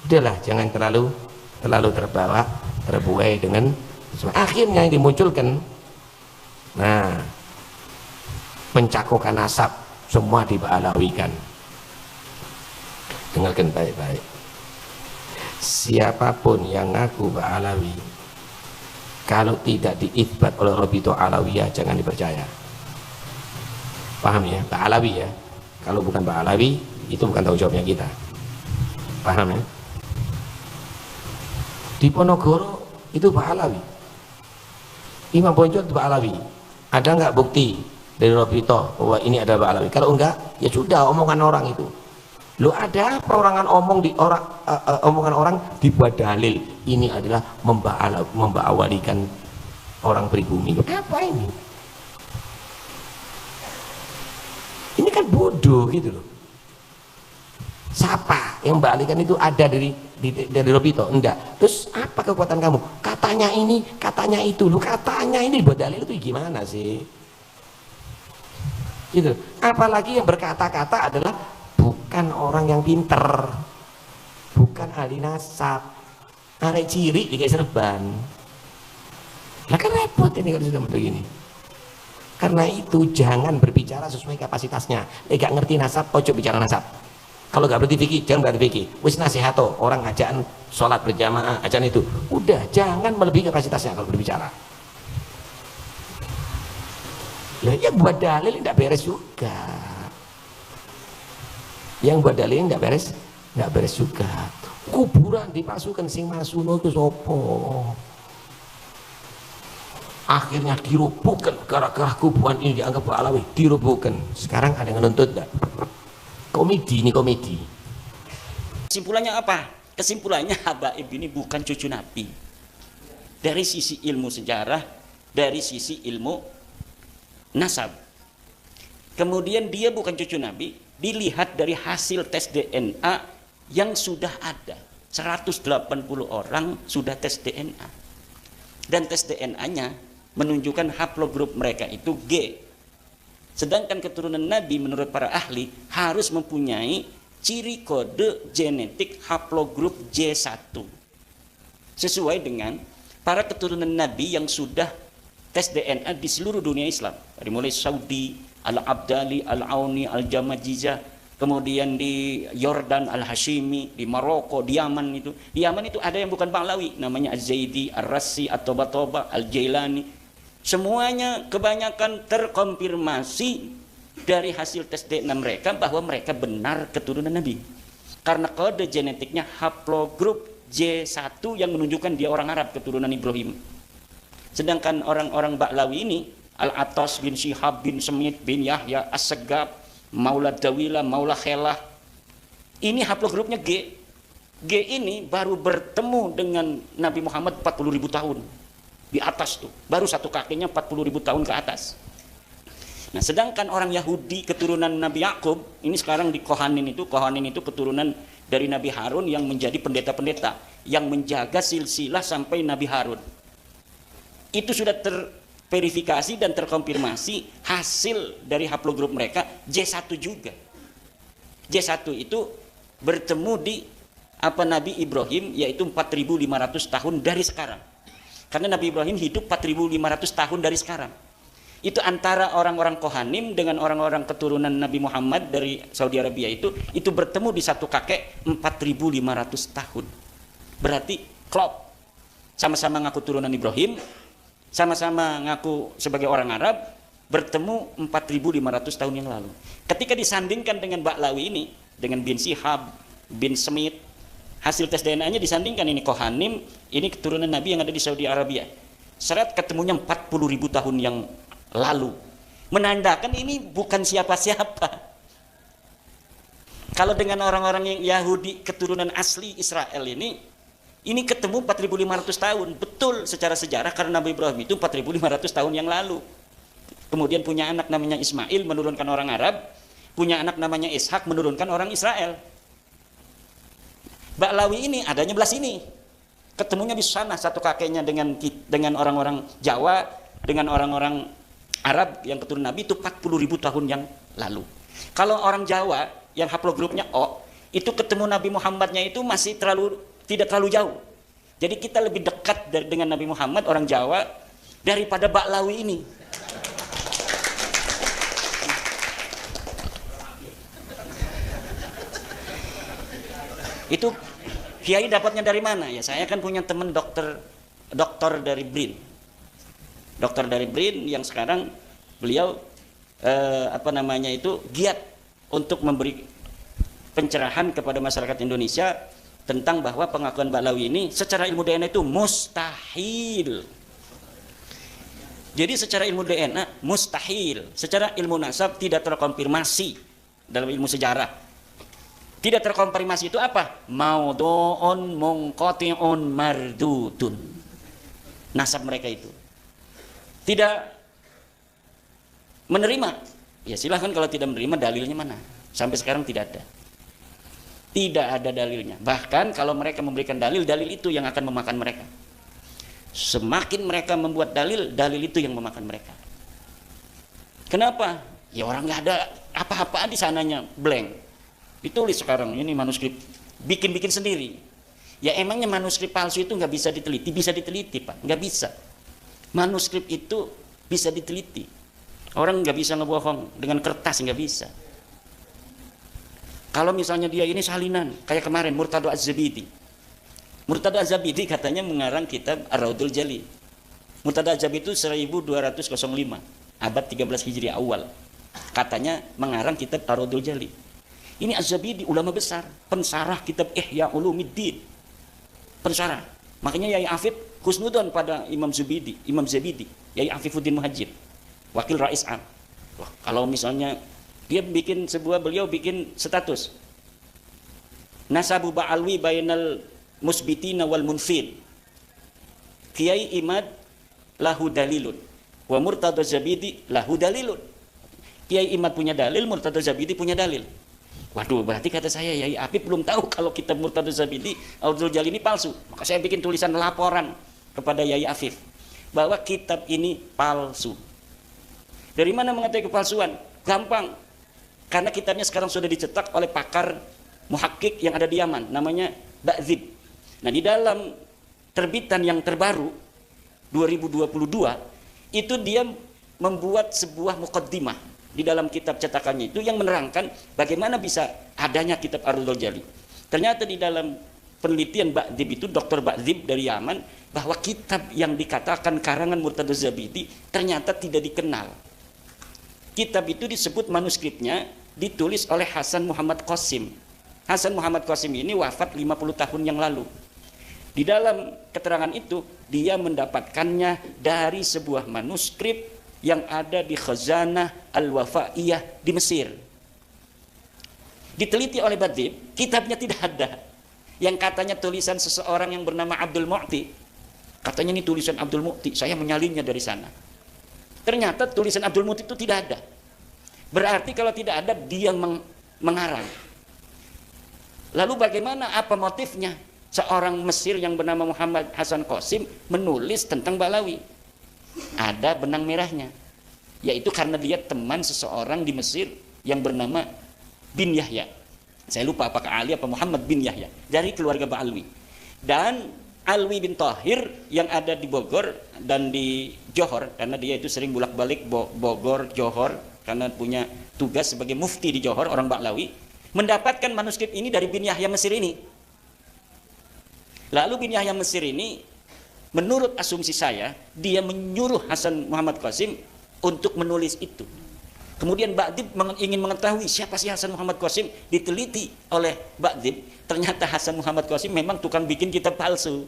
Udahlah, jangan terlalu terbuai dengan akhirnya yang dimunculkan, nah, pencakokan nasab semua diba'alawikan. Dengarkan baik-baik, siapapun yang ngaku Ba'alawi, kalau tidak diithbat oleh Rabithah Alawiyah jangan dipercaya. Paham ya? Ba'alawi ya, kalau bukan Ba'alawi itu bukan tanggung jawabnya kita. Paham ya? Di Ponorogo itu Ba'alawi, Imam Bonjol itu Ba'alawi. Ada nggak bukti dari Rabithah bahwa ini ada Ba'alawi? Kalau enggak, ya sudah, omongan orang itu. Lu ada perorangan omongan orang dibuat dalil ini adalah memba'awalikan orang pribumi. Apa ini? Ini kan bodoh gitu loh. Siapa yang balikan itu ada dari Rabithah? Enggak. Terus apa kekuatan kamu? Katanya ini, katanya itu. Lu katanya ini buat dalil itu gimana sih? Gitu. Apalagi yang berkata-kata adalah bukan orang yang pinter, bukan ahli nasab, arek ciri dikasih serban. Lah kan repot ini kalau sudah begini. Karena itu jangan berbicara sesuai kapasitasnya. Gak ngerti nasab, ojo bicara nasab. Kalau gak berarti fikih, jangan berarti fikih. Wis nasihato, orang ngajaan sholat berjamaah, ajaan itu. Udah, jangan melebihi kapasitasnya kalau berbicara. Ya buat dalil tidak beres juga. Yang buat dalil tidak beres juga. Kuburan dipasukan sing masuno ke sopo. Akhirnya dirubuhkan gara-gara kuburan ini dianggap Ba'alawi, dirubuhkan. Sekarang ada yang menuntut enggak? Komedi ini komedi. Kesimpulannya apa? Kesimpulannya Habaib ini bukan cucu Nabi. Dari sisi ilmu sejarah, dari sisi ilmu nasab. Kemudian dia bukan cucu Nabi, dilihat dari hasil tes DNA yang sudah ada. 180 orang sudah tes DNA. Dan tes DNA-nya menunjukkan haplogrup mereka itu G. Sedangkan keturunan Nabi menurut para ahli harus mempunyai ciri kode genetik haplogrup J1. Sesuai dengan para keturunan Nabi yang sudah tes DNA di seluruh dunia Islam. Dari mulai Saudi, Al-Abdali, Al-Auni, Al-Jamajizah, kemudian di Yordan, Al-Hashimi, di Maroko, di Yaman itu. Di Yaman itu ada yang bukan Ba'alawi, namanya Az-Zaidi, Ar-Rassi, At-Toba-Toba, Al-Jailani. Semuanya kebanyakan terkonfirmasi dari hasil tes DNA mereka bahwa mereka benar keturunan Nabi. Karena kode genetiknya haplogrup J1 yang menunjukkan dia orang Arab, keturunan Ibrahim. Sedangkan orang-orang Ba'alawi ini, Al-Atas bin Syihab bin Semit bin Yahya As-Segab, Maula Dawila, Maula Khelah, ini haplogrupnya G. G ini baru bertemu dengan Nabi Muhammad 40.000 tahun. Di atas tuh, baru satu kakinya 40.000 tahun ke atas. Nah, sedangkan orang Yahudi keturunan Nabi Yakub, ini sekarang di Kohanin itu keturunan dari Nabi Harun yang menjadi pendeta-pendeta yang menjaga silsilah sampai Nabi Harun. Itu sudah terverifikasi dan terkonfirmasi hasil dari haplogrup mereka J1 juga. J1 itu bertemu di Nabi Ibrahim, yaitu 4.500 tahun dari sekarang. Karena Nabi Ibrahim hidup 4.500 tahun dari sekarang. Itu antara orang-orang Kohanim dengan orang-orang keturunan Nabi Muhammad dari Saudi Arabia itu bertemu di satu kakek 4.500 tahun. Berarti klop. Sama-sama ngaku turunan Ibrahim, sama-sama ngaku sebagai orang Arab, bertemu 4.500 tahun yang lalu. Ketika disandingkan dengan Ba'alawi ini, dengan bin Syihab, bin Semit, hasil tes DNA-nya disandingkan, ini Kohanim, ini keturunan Nabi yang ada di Saudi Arabia. Seret ketemunya 40.000 tahun yang lalu. Menandakan ini bukan siapa-siapa. Kalau dengan orang-orang yang Yahudi keturunan asli Israel ini ketemu 4.500 tahun. Betul secara sejarah karena Nabi Ibrahim itu 4.500 tahun yang lalu. Kemudian punya anak namanya Ismail, menurunkan orang Arab. Punya anak namanya Ishak, menurunkan orang Israel. Ba'alawi ini adanya belah sini, ketemunya di sana satu kakeknya dengan orang-orang Jawa, dengan orang-orang Arab yang keturunan Nabi itu 40.000 tahun yang lalu. Kalau orang Jawa yang haplogrupnya O, itu ketemu Nabi Muhammadnya itu masih tidak terlalu jauh. Jadi kita lebih dekat dengan Nabi Muhammad orang Jawa daripada Baklawi ini. Itu Kiai dapatnya dari mana? Ya saya kan punya teman dokter dari BRIN. Dokter dari BRIN yang sekarang beliau giat untuk memberi pencerahan kepada masyarakat Indonesia tentang bahwa pengakuan Baklawi ini secara ilmu DNA itu mustahil. Jadi secara ilmu DNA mustahil, secara ilmu nasab tidak terkonfirmasi dalam ilmu sejarah. Tidak terkonfirmasi itu apa? Maudhu'un munqati'un mardudun. Nasab mereka itu tidak menerima. Ya silahkan kalau tidak menerima, dalilnya mana? Sampai sekarang tidak ada. Tidak ada dalilnya. Bahkan kalau mereka memberikan dalil itu yang akan memakan mereka. Semakin mereka membuat dalil itu yang memakan mereka. Kenapa? Ya orang nggak ada apa-apa di sananya, blank. Ditulis sekarang ini manuskrip, bikin sendiri. Ya emangnya manuskrip palsu itu nggak bisa diteliti? Bisa diteliti, Pak. Nggak bisa. Manuskrip itu bisa diteliti. Orang nggak bisa ngebohong dengan kertas, nggak bisa. Kalau misalnya dia ini salinan, kayak kemarin Murtado Az-Zabidi. Murtado Az-Zabidi katanya mengarang kitab Ar-Raudul Jali. Murtado Az-Zabidi itu 1205, abad 13 Hijriah awal. Katanya mengarang kitab Ar-Raudul Jali. Ini Az-Zabidi ulama besar, pensarah kitab Ihya Ulumuddin. Pensarah. Makanya Yai Afid husnudon pada Imam Zabidi, Yai Afifuddin Muhajir, wakil Rais Am. Wah, kalau misalnya beliau bikin status nasabu ba'alwi bainal musbitina wal munfid, Kiai Imad lahu dalilun wa Murtado Zabidi lahu dalilun. Kiai Imad punya dalil, Murtado Zabidi punya dalil. Waduh, berarti kata saya Yai Afid belum tahu kalau kitab Murtado Zabidi Ar-Raudul Jali ini palsu. Maka saya bikin tulisan laporan kepada Yai Afid bahwa kitab ini palsu. Dari mana mengetahui kepalsuan? Gampang. Karena kitabnya sekarang sudah dicetak oleh pakar muhakkik yang ada di Yaman, namanya Ba'dzib. Nah, di dalam terbitan yang terbaru 2022 itu dia membuat sebuah muqaddimah di dalam kitab cetakannya itu yang menerangkan bagaimana bisa adanya kitab Ar-Raudul Jali. Ternyata di dalam penelitian Ba'dzib itu, Dr. Ba'dzib dari Yaman, bahwa kitab yang dikatakan karangan Murtado Zabidi ternyata tidak dikenal. Kitab itu disebut manuskripnya ditulis oleh Hasan Muhammad Qasim. Hasan Muhammad Qasim ini wafat 50 tahun yang lalu. Di dalam keterangan itu dia mendapatkannya dari sebuah manuskrip yang ada di Khazanah Al-Wafa'iyah di Mesir. Diteliti oleh Ba'dzib, kitabnya tidak ada. Yang katanya tulisan seseorang yang bernama Abdul Mu'ti. Katanya ini tulisan Abdul Mu'ti, saya menyalinnya dari sana. Ternyata tulisan Abdul Mu'ti itu tidak ada. Berarti kalau tidak ada, dia mengarang. Lalu bagaimana, apa motifnya? Seorang Mesir yang bernama Muhammad Hasan Qasim menulis tentang Baklawi. Ada benang merahnya. Yaitu karena dia teman seseorang di Mesir yang bernama bin Yahya. Saya lupa apakah Ali apa Muhammad bin Yahya. Dari keluarga Ba'alwi. Dan Alwi bin Tahir yang ada di Bogor dan di Johor, karena dia itu sering bolak-balik Bogor, Johor, karena punya tugas sebagai mufti di Johor, orang Baklawi, mendapatkan manuskrip ini dari bin Yahya Mesir ini. Lalu bin Yahya Mesir ini, menurut asumsi saya, dia menyuruh Hasan Muhammad Qasim untuk menulis itu. Kemudian Ba'dzib ingin mengetahui siapa sih Hasan Muhammad Qasim, diteliti oleh Ba'dzib. Ternyata Hasan Muhammad Qasim memang tukang bikin kitab palsu.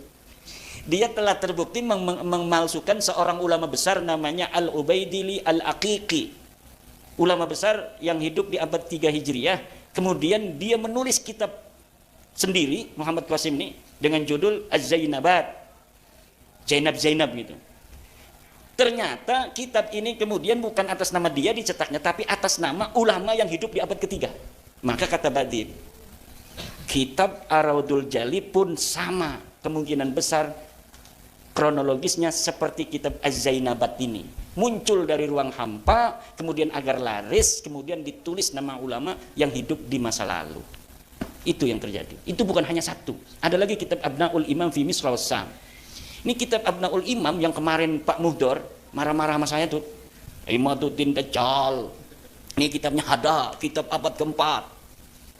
Dia telah terbukti memalsukan seorang ulama besar namanya Al-Ubaidili Al-Aqiqi. Ulama besar yang hidup di abad 3 Hijriah. Kemudian dia menulis kitab sendiri, Muhammad Qasim ini, dengan judul Az-Zainabat. Zainab gitu. Ternyata kitab ini kemudian bukan atas nama dia dicetaknya, tapi atas nama ulama yang hidup di abad ketiga. Maka kata Ba'dzib, kitab Ar-Raudul Jali pun sama kemungkinan besar kronologisnya seperti kitab Az-Zainabat ini. Muncul dari ruang hampa, kemudian agar laris, kemudian ditulis nama ulama yang hidup di masa lalu. Itu yang terjadi. Itu bukan hanya satu. Ada lagi kitab Abnaul Imam fi Misr wa Syam. Ini kitab Abnaul Imam yang kemarin Pak Muhdor marah-marah sama saya tuh. Imaduddin Dajjal. Ini kitabnya Hada, kitab abad keempat.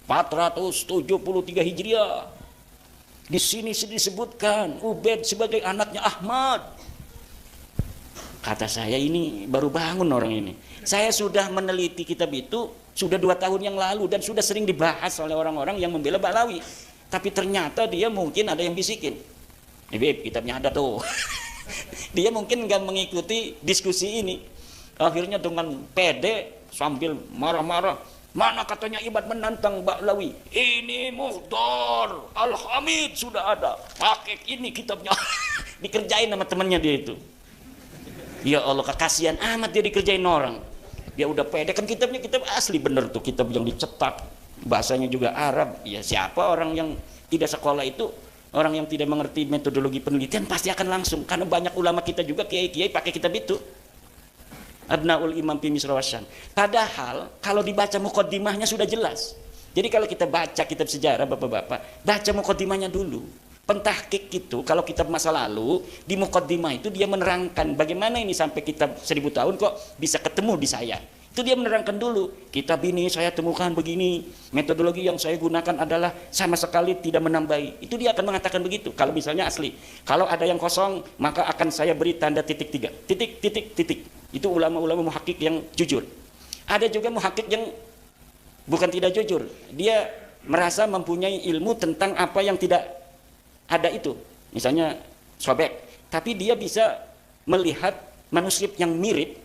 473 Hijriah. Di sini disebutkan Ubaid sebagai anaknya Ahmad. Kata saya, ini baru bangun orang ini. Saya sudah meneliti kitab itu sudah 2 tahun yang lalu dan sudah sering dibahas oleh orang-orang yang membela Ba'lawi. Tapi ternyata dia mungkin ada yang bisikin. Beb, kitabnya ada tuh. Dia mungkin nggak mengikuti diskusi ini. Akhirnya dengan pede sambil marah-marah, mana katanya Ibad menantang Ba'lawi? Ini Muhdor Al-Hamid sudah ada. Pakai ini kitabnya. Dikerjain sama temannya dia itu. Ya Allah, kekasihan amat dia dikerjain orang. Dia udah pede, kan kitabnya kitab asli bener tuh, kitab yang dicetak, bahasanya juga Arab. Ya siapa orang yang tidak sekolah itu, orang yang tidak mengerti metodologi penelitian pasti akan langsung, karena banyak ulama kita juga kiai-kiai pakai kitab itu. Abnaul Imam fi Misr wa Syam. Padahal kalau dibaca muqaddimahnya sudah jelas. Jadi kalau kita baca kitab sejarah Bapak-bapak, baca muqaddimahnya dulu. Pentahqiq itu kalau kitab masa lalu di muqaddimah itu dia menerangkan bagaimana ini sampai kitab 1000 tahun kok bisa ketemu di saya. Itu dia menerangkan dulu, kitab ini saya temukan begini, metodologi yang saya gunakan adalah sama sekali tidak menambahi. Itu dia akan mengatakan begitu. Kalau misalnya asli, kalau ada yang kosong maka akan saya beri tanda titik 3, titik. Itu ulama-ulama muhakkik yang jujur. Ada juga muhakkik yang bukan tidak jujur, dia merasa mempunyai ilmu tentang apa yang tidak ada itu, misalnya sobek, tapi dia bisa melihat manuskrip yang mirip,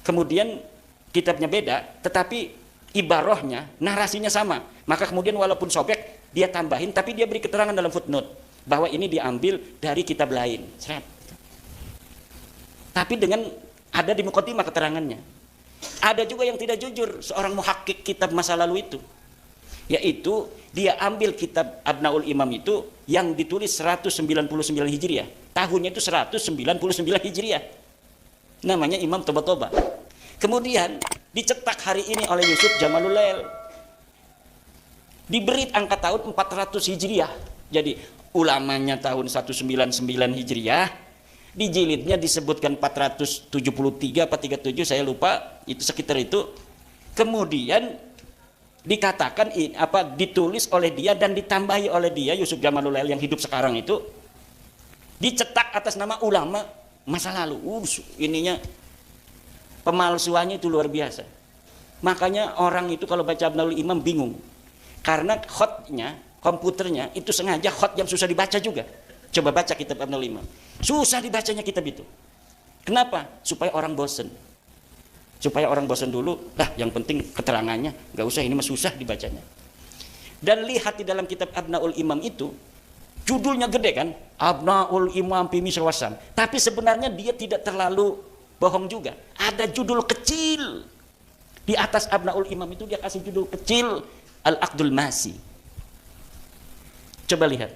kemudian kitabnya beda, tetapi ibarahnya, narasinya sama, maka kemudian walaupun sobek dia tambahin, tapi dia beri keterangan dalam footnote bahwa ini diambil dari kitab lain. Tapi dengan ada di muqaddimah keterangannya. Ada juga yang tidak jujur, seorang muhakkik kitab masa lalu itu, yaitu dia ambil kitab Abnaul Imam itu yang ditulis 199 Hijriah. Tahunnya itu 199 Hijriah. Namanya Imam Toba-Toba. Kemudian dicetak hari ini oleh Yusuf Jamalul Lail. Diberi angka tahun 400 Hijriah. Jadi ulamanya tahun 199 Hijriah, di jilidnya disebutkan 473 apa 37 saya lupa, itu sekitar itu. Kemudian dikatakan ditulis oleh dia dan ditambahi oleh dia Yusuf Jamalul Lail yang hidup sekarang itu, dicetak atas nama ulama masa lalu. Ininya pemalsuannya itu luar biasa. Makanya orang itu kalau baca Abnaul Imam bingung, karena khotnya, komputernya itu sengaja khot yang susah dibaca juga. Coba baca kitab Abnaul Imam, susah dibacanya kitab itu. Kenapa? Supaya orang bosen. Supaya orang bosan dulu, yang penting keterangannya, nggak usah, ini mah susah dibacanya. Dan lihat di dalam kitab Abnaul Imam itu, judulnya gede kan, Abnaul Imam fi Misr wa Syam. Tapi sebenarnya dia tidak terlalu bohong juga. Ada judul kecil di atas Abnaul Imam itu, dia kasih judul kecil Al-Aqdul Masi. Coba lihat.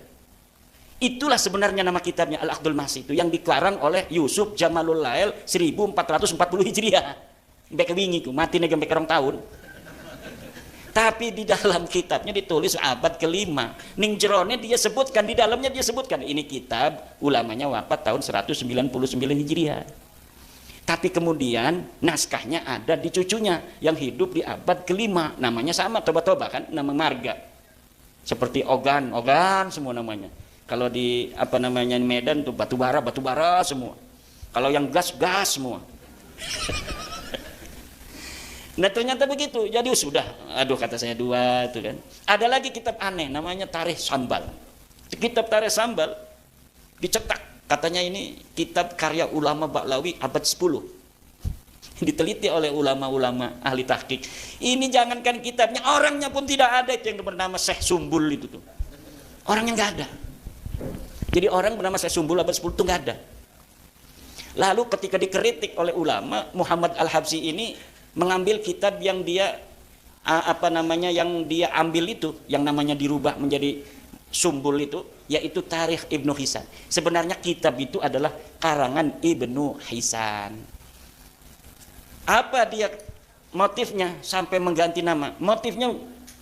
Itulah sebenarnya nama kitabnya Al-Aqdul Masi itu, yang dikarang oleh Yusuf Jamalul Lail 1440 Hijriah. Bek wingi ku mati nih sampai kerong tahun. Tapi di dalam kitabnya ditulis abad ke-5. Ning jerone dia sebutkan, di dalamnya dia sebutkan ini kitab ulamanya wafat tahun 199 Hijriah. Tapi kemudian naskahnya ada di cucunya yang hidup di abad ke-5, namanya sama Toba-Toba kan, nama marga. Seperti Ogan semua namanya. Kalau di Medan tuh batu bara semua. Kalau yang gas semua. Nah ternyata begitu, jadi sudah, kata saya 2 itu kan. Ada lagi kitab aneh namanya Tarikh Sambal. Kitab Tarikh Sambal dicetak, katanya ini kitab karya ulama Ba'lawi abad 10. Diteliti oleh ulama-ulama ahli tahqiq. Ini jangankan kitabnya, orangnya pun tidak ada, itu yang bernama Syekh Sumbul itu tuh. Orangnya nggak ada. Jadi orang bernama Syekh Sumbul abad 10 itu nggak ada. Lalu ketika dikritik oleh ulama, Muhammad Al-Habsyi ini mengambil kitab yang dia yang dia ambil itu, yang namanya dirubah menjadi Sumbul itu, yaitu Tarikh Ibnu Hisan. Sebenarnya kitab itu adalah karangan Ibnu Hisan. Apa dia motifnya sampai mengganti nama? Motifnya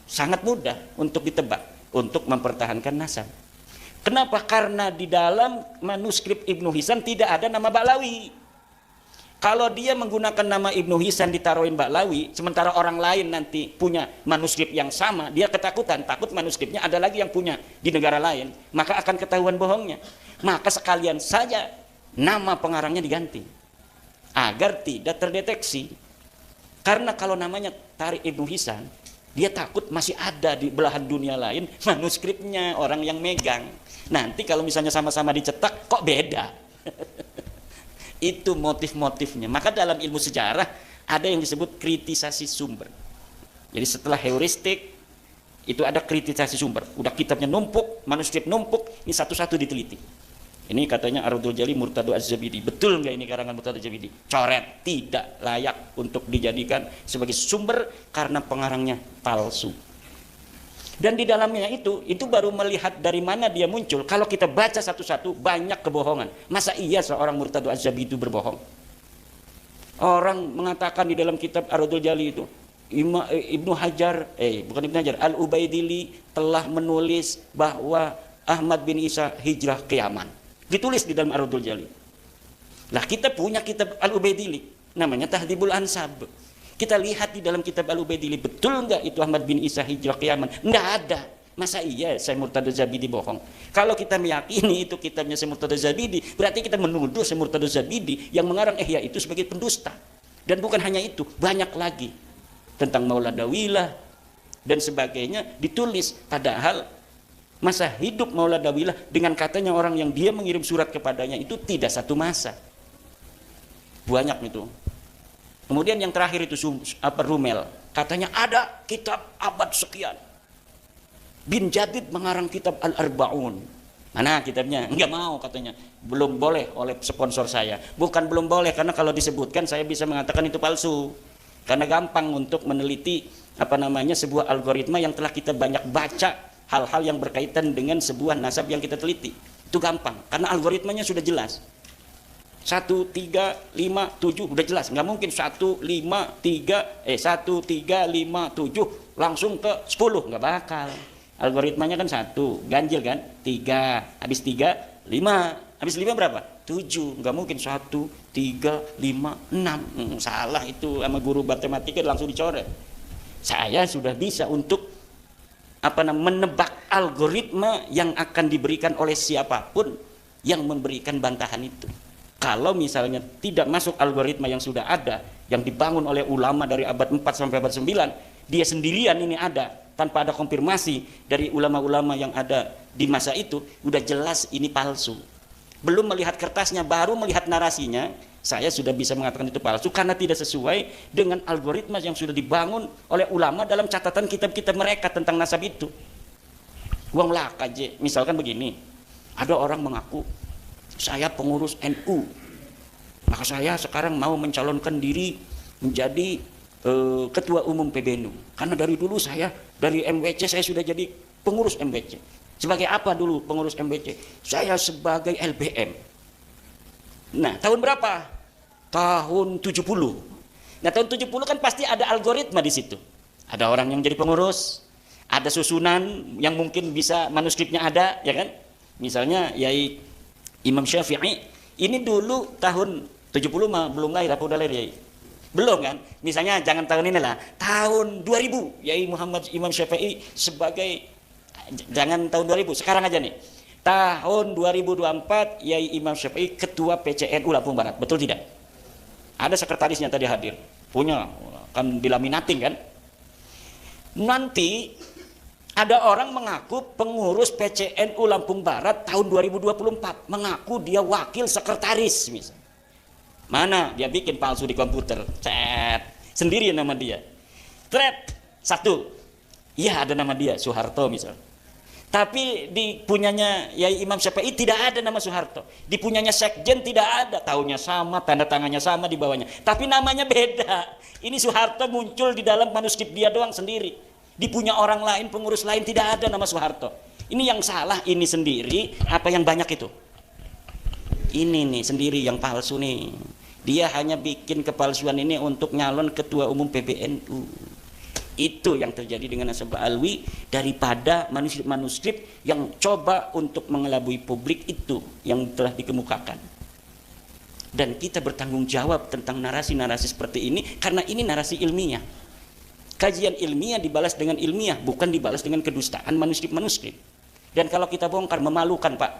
Sangat mudah untuk ditebak, untuk mempertahankan nasab. Kenapa? Karena di dalam manuskrip Ibnu Hisan tidak ada nama Ba'lawi. Kalau dia menggunakan nama Ibnu Hisan ditaruhin Ba'lawi, sementara orang lain nanti punya manuskrip yang sama, dia ketakutan, takut manuskripnya ada lagi yang punya di negara lain, maka akan ketahuan bohongnya. Maka sekalian saja nama pengarangnya diganti agar tidak terdeteksi. Karena kalau namanya Tariq Ibnu Hisan, dia takut masih ada di belahan dunia lain manuskripnya orang yang megang. Nanti kalau misalnya sama-sama dicetak kok beda. Itu motif-motifnya. Maka dalam ilmu sejarah ada yang disebut kritisasi sumber. Jadi setelah heuristik itu ada kritisasi sumber. Udah kitabnya numpuk, manuskrip numpuk, ini satu-satu diteliti. Ini katanya Ar-Raddul Jali Murtado Az-Zabidi. Betul nggak ini karangan Murtado Az-Zabidi? Coret, tidak layak untuk dijadikan sebagai sumber karena pengarangnya palsu. Dan di dalamnya itu baru melihat dari mana dia muncul. Kalau kita baca satu-satu banyak kebohongan. Masa iya seorang Murtado Az-Zabidi itu berbohong? Orang mengatakan di dalam kitab Ar-Raddul Jali itu Ibnu Hajar, bukan Ibnu Hajar, Al-Ubaidili telah menulis bahwa Ahmad bin Isa hijrah ke Yaman. Ditulis di dalam Ar-Raddul Jali. Lah kita punya kitab Al-Ubaidili namanya Tahdhibul Ansab. Kita lihat di dalam kitab Al-Ubaidili, betul enggak itu Ahmad bin Isa hijrah ke Yaman? Enggak ada. Masa iya saya Murtado Zabidi bohong? Kalau kita meyakini itu kitabnya saya Murtado Zabidi, berarti kita menuduh saya Murtado Zabidi yang mengarang Ihya itu sebagai pendusta. Dan bukan hanya itu, banyak lagi tentang Mauladawilah dan sebagainya ditulis, padahal masa hidup Mauladawilah dengan katanya orang yang dia mengirim surat kepadanya itu tidak satu masa. Banyak itu. Kemudian yang terakhir itu Rumel, katanya ada kitab abad sekian. Bin Jadid mengarang kitab Al-Arba'un. Mana kitabnya? Enggak mau katanya. Belum boleh oleh sponsor saya. Bukan belum boleh, karena kalau disebutkan saya bisa mengatakan itu palsu. Karena gampang untuk meneliti sebuah algoritma yang telah kita banyak baca hal-hal yang berkaitan dengan sebuah nasab yang kita teliti. Itu gampang karena algoritmanya sudah jelas. 1, 3, 5, 7 udah jelas, nggak mungkin 1, 5, 3, 1, 3, 5, 7 langsung ke 10, nggak bakal. Algoritmanya kan 1, ganjil kan, 3, habis 3, 5, habis 5 berapa? 7, nggak mungkin 1, 3, 5, 6. Salah itu sama guru matematika langsung dicoret. Saya sudah bisa untuk menebak algoritma yang akan diberikan oleh siapapun yang memberikan bantahan itu. Kalau misalnya tidak masuk algoritma yang sudah ada, yang dibangun oleh ulama dari abad 4 sampai abad 9, dia sendirian ini ada, tanpa ada konfirmasi dari ulama-ulama yang ada di masa itu, udah jelas ini palsu. Belum melihat kertasnya, baru melihat narasinya, saya sudah bisa mengatakan itu palsu, karena tidak sesuai dengan algoritma yang sudah dibangun oleh ulama dalam catatan kitab-kitab mereka tentang nasab itu. Uang lah aja, misalkan begini, ada orang mengaku, saya pengurus NU, maka saya sekarang mau mencalonkan diri menjadi ketua umum PBNU. Karena dari dulu saya, dari MWC saya sudah jadi pengurus MWC. Sebagai apa dulu pengurus MWC? Saya sebagai LBM. Nah, tahun berapa? Tahun 70. Nah, tahun 70 kan pasti ada algoritma di situ. Ada orang yang jadi pengurus, ada susunan yang mungkin bisa manuskripnya ada, ya kan? Misalnya Yai Imam Syafi'i ini dulu tahun 70 mah belum lahir, apa udah lahir Yai? Belum kan? Misalnya jangan tahun ini lah, tahun 2000 Yai Muhammad Imam Syafi'i sebagai, jangan tahun 2000, sekarang aja nih. Tahun 2024 Yai Imam Syafi'i ketua PCNU Lampung Barat, betul tidak? Ada sekretarisnya tadi hadir, punya, kan dilaminating kan? Nanti ada orang mengaku pengurus PCNU Lampung Barat tahun 2024, mengaku dia wakil sekretaris misalnya. Mana dia bikin palsu di komputer, sendiri nama dia. Satu, iya ada nama dia Soeharto misalnya. Tapi di punyanya Yai Imam Syafi'i tidak ada nama Soeharto. Di punyanya Sekjen tidak ada, tahunnya sama, tanda tangannya sama di bawahnya. Tapi namanya beda. Ini Soeharto muncul di dalam manuskrip dia doang sendiri. Di punya orang lain, pengurus lain tidak ada nama Soeharto. Ini yang salah ini sendiri, apa yang banyak itu? Ini nih sendiri yang palsu nih. Dia hanya bikin kepalsuan ini untuk nyalon ketua umum PBNU. Itu yang terjadi dengan Nasab Alwi daripada manuskrip-manuskrip yang coba untuk mengelabui publik itu yang telah dikemukakan. Dan kita bertanggung jawab tentang narasi-narasi seperti ini karena ini narasi ilmiah. Kajian ilmiah dibalas dengan ilmiah, bukan dibalas dengan kedustaan manuskrip-manuskrip. Dan kalau kita bongkar, memalukan Pak.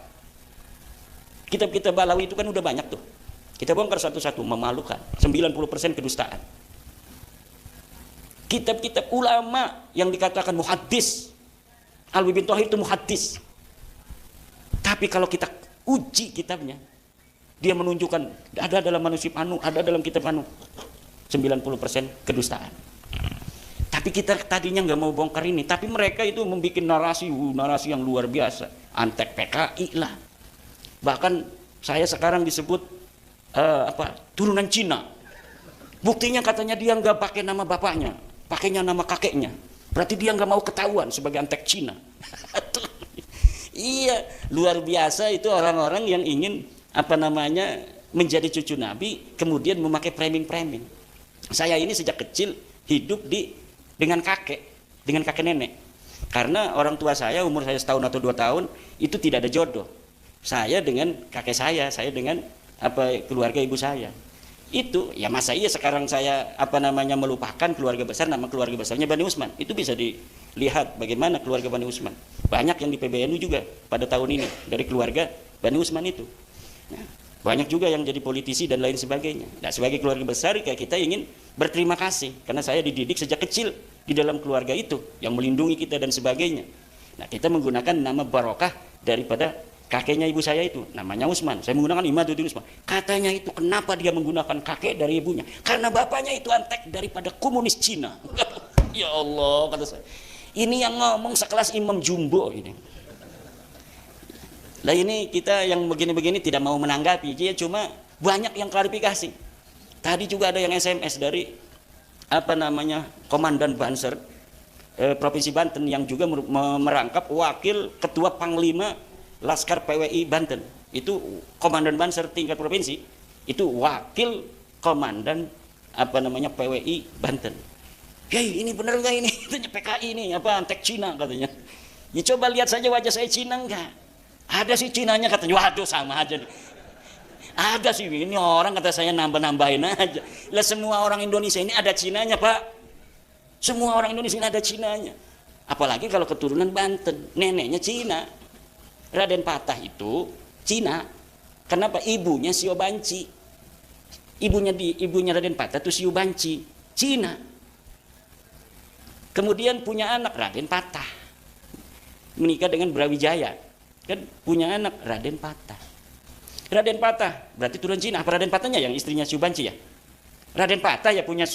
Kitab-kitab Balawi itu kan udah banyak tuh. Kita bongkar satu-satu, memalukan. 90% kedustaan. Kitab-kitab ulama yang dikatakan muhaddis, Alwi bin Tauhid itu muhaddis. Tapi kalau kita uji kitabnya, dia menunjukkan ada dalam manuskrip anu, ada dalam kitab anu. 90% kedustaan. Tapi kita tadinya nggak mau bongkar ini, tapi mereka itu membuat narasi yang luar biasa, antek PKI lah. Bahkan saya sekarang disebut turunan Cina. Buktinya katanya dia nggak pakai nama bapaknya, pakainya nama kakeknya. Berarti dia nggak mau ketahuan sebagai antek Cina. Iya, luar biasa itu orang-orang yang ingin menjadi cucu Nabi, kemudian memakai framing. Saya ini sejak kecil hidup dengan kakek nenek. Karena orang tua saya, umur saya setahun atau 2 tahun, itu tidak ada jodoh. Saya dengan kakek saya dengan keluarga ibu saya. Itu ya masa iya sekarang saya melupakan keluarga besar, nama keluarga besarnya Bani Usman. Itu bisa dilihat bagaimana keluarga Bani Usman. Banyak yang di PBNU juga pada tahun ini dari keluarga Bani Usman itu. Nah, banyak juga yang jadi politisi dan lain sebagainya. Nah, sebagai keluarga besar kayak kita ingin berterima kasih karena saya dididik sejak kecil di dalam keluarga itu yang melindungi kita dan sebagainya. Nah, kita menggunakan nama barokah daripada kakeknya ibu saya itu, namanya Usman. Saya menggunakan Imaduddin Usman. Katanya itu kenapa dia menggunakan kakek dari ibunya? Karena bapaknya itu antek daripada komunis Cina. Ya Allah, kata saya. Ini yang ngomong sekelas Imam Jumbo ini. Lah ini kita yang begini-begini tidak mau menanggapi, dia cuma banyak yang klarifikasi. Tadi juga ada yang SMS dari Komandan Banser Provinsi Banten yang juga merangkap wakil ketua Panglima Laskar PWI Banten. Itu Komandan Banser tingkat provinsi, itu wakil komandan PWI Banten. Hei, ini benar nggak ini? Itu PKI ini antek Cina katanya. Ya coba lihat saja wajah saya Cina enggak? Ada sih Cinanya katanya. Waduh, sama aja nih. Ada sih, ini orang kata saya nambah-nambahin aja. Lah semua orang Indonesia ini ada Cinanya Pak. Semua orang Indonesia ini ada Cinanya. Apalagi kalau keturunan Banten, neneknya Cina. Raden Patah itu Cina. Kenapa? Ibunya Sio Banci. Ibunya Raden Patah itu Sio Banci, Cina. Kemudian punya anak Raden Patah. Menikah dengan Brawijaya. Kan punya anak Raden Patah. Raden Patah berarti turun Cina. Apa Raden Patahnya yang istrinya Sio Banci ya? Raden Patah ya punya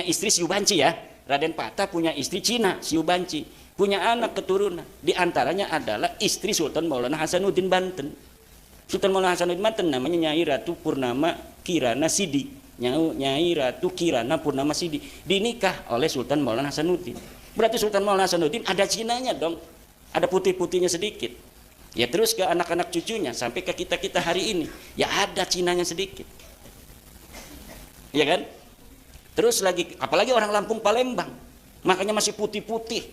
istri Sio Banci ya. Raden Patah punya istri Cina Sio Banci. Punya anak keturunan. Di antaranya adalah istri Sultan Maulana Hasanuddin Banten. Sultan Maulana Hasanuddin Banten namanya Nyai Ratu Purnama Kirana Sidi. Nyai Ratu Kirana Purnama Sidi. Dinikah oleh Sultan Maulana Hasanuddin. Berarti Sultan Maulana Hasanuddin ada Cinanya dong. Ada putih-putihnya sedikit. Ya terus ke anak-anak cucunya sampai ke kita hari ini, ya ada Cinanya sedikit. Ya kan? Terus lagi apalagi orang Lampung Palembang, makanya masih putih-putih.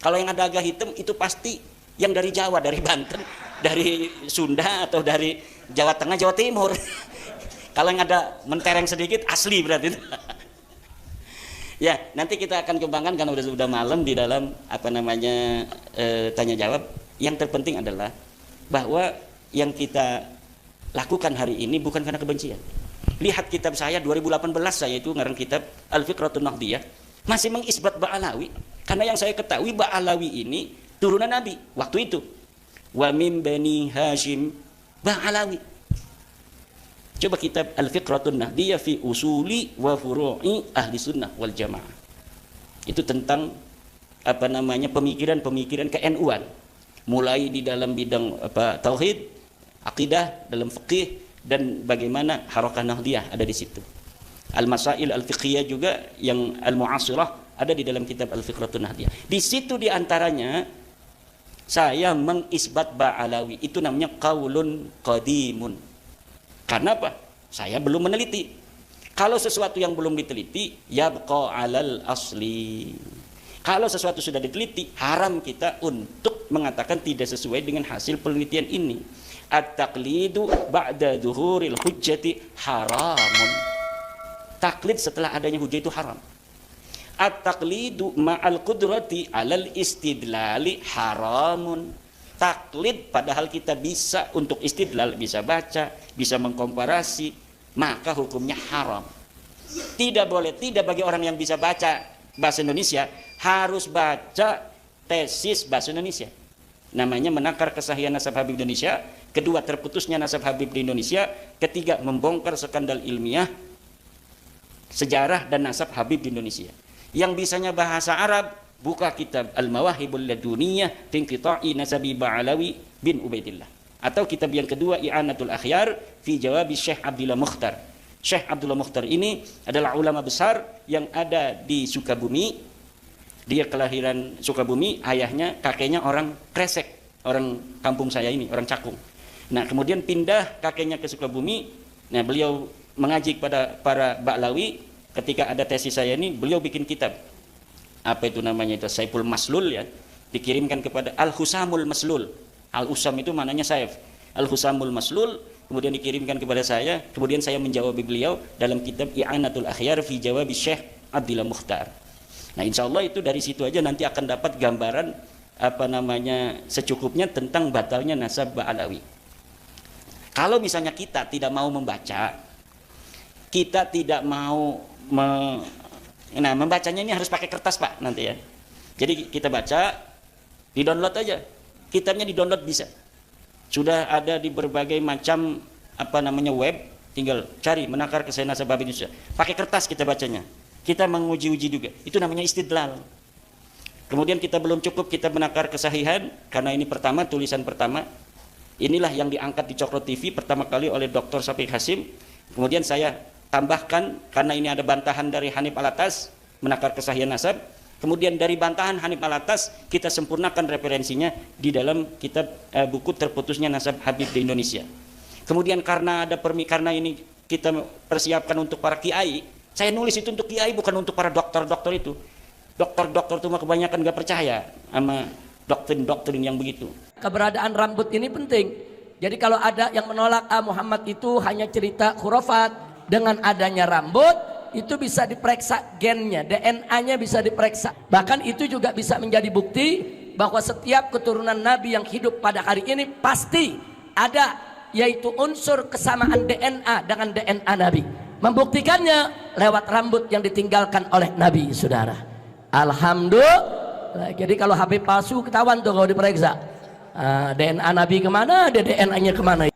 Kalau yang ada agak hitam itu pasti yang dari Jawa, dari Banten, dari Sunda atau dari Jawa Tengah, Jawa Timur. Kalau yang ada mentereng sedikit asli berarti. Ya, nanti kita akan kembangkan karena sudah malam di dalam tanya jawab. Yang terpenting adalah bahwa yang kita lakukan hari ini bukan karena kebencian. Lihat kitab saya 2018, saya itu ngarang kitab Al-Fiqratun Nahdiyah, masih mengisbat Ba'alawi. Karena yang saya ketahui Ba'alawi ini turunan Nabi waktu itu. Wa min Bani Hashim Ba'alawi. Coba kitab Al-Fiqratun Nahdiyah fi usuli wa furu'i ahli sunnah wal jamaah. Itu tentang pemikiran-pemikiran ke-NU-an. Mulai di dalam bidang tauhid, akidah, dalam fikih, dan bagaimana harakah Nahdiyah ada di situ. Al-Masail Al-Fiqhiyah juga yang Al-Mu'asirah ada di dalam kitab Al-Fiqratun Nahdiyah. Di situ diantaranya saya mengisbat Ba'alawi, itu namanya qaulun qadimun. Karena apa? Saya belum meneliti. Kalau sesuatu yang belum diteliti, yabqa 'alal asli. Kalau sesuatu sudah diteliti, haram kita untuk mengatakan tidak sesuai dengan hasil penelitian ini. At-taqlidu ba'da dhuhuril hujjati haramun. Taklid setelah adanya hujjah itu haram. At-taqlidu ma'al qudrati 'alal istidlali haramun. Taklid padahal kita bisa untuk istidlal, bisa baca, bisa mengkomparasi, maka hukumnya haram. Tidak boleh, tidak bagi orang yang bisa baca bahasa Indonesia harus baca tesis bahasa Indonesia. Namanya menakar kesahihan nasab Habib Indonesia, kedua terputusnya nasab Habib di Indonesia, ketiga membongkar skandal ilmiah sejarah dan nasab Habib di Indonesia. Yang bisanya bahasa Arab, buka kitab Al-Mawahibul Laduniyah fi Inqita'i Nasabi Ba'alawi bin Ubaidillah, atau kitab yang kedua I'anatul Akhyar fi Jawabi Syekh Abdullah Mukhtar. Syekh Abdullah Mukhtar ini adalah ulama besar yang ada di Sukabumi. Dia kelahiran Sukabumi, ayahnya, kakeknya orang Kresek, orang kampung saya ini, orang Cakung. Nah, kemudian pindah kakeknya ke Sukabumi. Nah, beliau mengaji kepada para Ba'lawi. Ketika ada tesis saya ini, beliau bikin kitab. Apa itu namanya, itu Saiful Maslul ya, dikirimkan kepada Al-Husamul Maslul. Al-Husam itu maknanya Saif. Al-Husamul Maslul kemudian dikirimkan kepada saya, kemudian saya menjawab beliau dalam kitab I'anatul Akhyar fi Jawabi Syekh Abdullah Mukhtar. Nah, insya Allah itu dari situ aja nanti akan dapat gambaran apa namanya secukupnya tentang batalnya nasab Ba'alawi. Kalau misalnya kita tidak mau membaca, kita tidak mau nah, membacanya ini harus pakai kertas Pak nanti ya. Jadi kita baca, di-download aja. Kitabnya di-download bisa. Sudah ada di berbagai macam apa namanya web, tinggal cari menakar kesahihan nasab Habib Indonesia. Pakai kertas kita bacanya. Kita menguji-uji juga. Itu namanya istidlal. Kemudian kita belum cukup kita menakar kesahihan karena ini pertama, tulisan pertama. Inilah yang diangkat di Cokro TV pertama kali oleh Dr. Syafiq Hasim. Kemudian saya tambahkan karena ini ada bantahan dari Hanif Alatas menakar kesahihan nasab. Kemudian dari bantahan Hanif Alatas kita sempurnakan referensinya di dalam kitab buku terputusnya nasab Habib di Indonesia. Kemudian karena ada karena ini kita persiapkan untuk para kiai, saya nulis itu untuk kiai bukan untuk para dokter-dokter itu. Dokter-dokter itu mah kebanyakan nggak percaya sama doktrin-doktrin yang begitu. Keberadaan rambut ini penting. Jadi kalau ada yang menolak Muhammad itu hanya cerita khurafat, dengan adanya rambut itu bisa diperiksa gennya, DNA-nya bisa diperiksa. Bahkan itu juga bisa menjadi bukti bahwa setiap keturunan Nabi yang hidup pada hari ini pasti ada, yaitu unsur kesamaan DNA dengan DNA Nabi. Membuktikannya lewat rambut yang ditinggalkan oleh Nabi, saudara. Alhamdulillah. Jadi kalau Habib palsu ketahuan tuh kalau diperiksa. DNA Nabi kemana, DNA-nya kemana.